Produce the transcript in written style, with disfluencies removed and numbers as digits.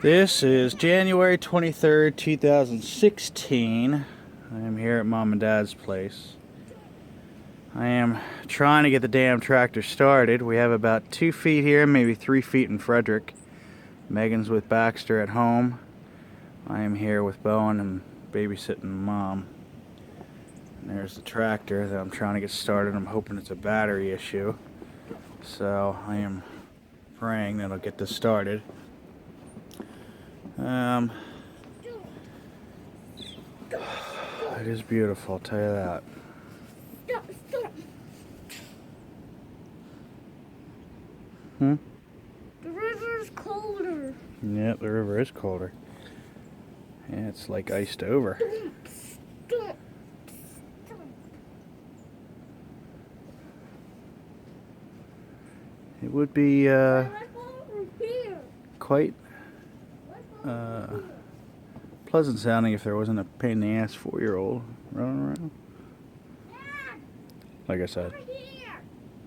This is January 23rd, 2016. I am here at Mom and Dad's place. I am trying to get the damn tractor started. We have about 2 feet here, maybe 3 feet in Frederick. Megan's with Baxter at home. I am here with Bowen and babysitting Mom. And there's the tractor that I'm trying to get started. I'm hoping it's a battery issue. So I am praying that I'll get this started. It is beautiful, I'll tell you that. Stop. The river is colder. Yeah, the river is colder. Yeah, it's like iced over. Stop. It would be quite pleasant sounding if there wasn't a pain in the ass 4-year-old running around. Like I said.